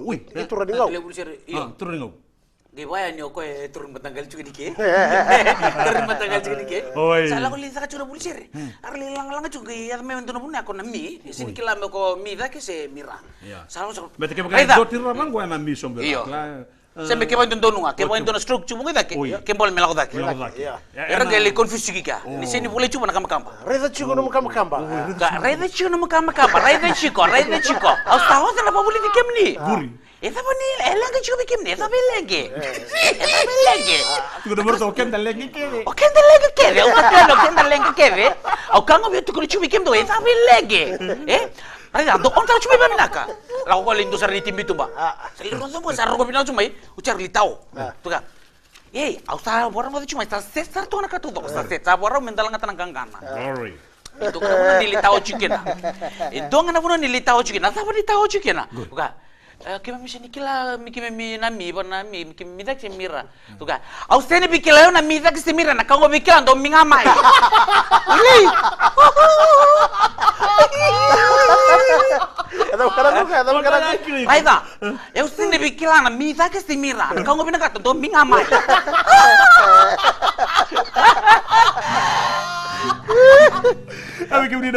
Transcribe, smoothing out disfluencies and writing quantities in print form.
Ui, itu radingau. Le bulsir. Iyo. Turun ngau. Gawaya ni ko turun batanggal juga dike. Turun batanggal juga dike. Oi. Sala ko lisa ka chura bulsir. Ar lang juga ya me mentono pun ako na mi. Sini kila me ko mi da ke se mira. Sala ko. Berarti kayak dotir ramang gua na mi sombe. Iyo. Sembe ke ba ntono nga, ke ba ntono stroke chumo da ke. Ke bol melako da ke. Era ke le confuse kika. Ni sini boleh cuma na kamba. Reza chico no makamba. Ka reza chico no kamba. Reza chico. Au tahu na pa boleh dikem ni. Guri. Esa pani elang ke chico bikem ni, esa belenge. Tu udah baru token dan lagi kere. O ken delenge kere, o ken delenge kere. Au kanga bi tu ko chico bikem do esa belenge. Reza do on ta chico bikem naka. La ko lindo sa ritim bitu ba. Sa lindo sa mo sa ro ko bina chumai, ucar litau. Tu ka. Au sa borang mo chumai sa sesar to na ka tu do. Sa sesar borang mendal ngata nang gangana. Glory. Itu kana puna nilitao chicken. Itu ngana puna nilitao chicken. Nasa pa nilitao chicken na. Tuka. Kima mi sinikila mi na mi bona mi dak mira. Tuka. Au sene bikila na mi dak mira na kango bikila ndo mi ngamai. Ini. Ada bukan. Aida. Eu sene bikila na mi dak mira. Kango binaka ndo mi ngamai. Abi kemudian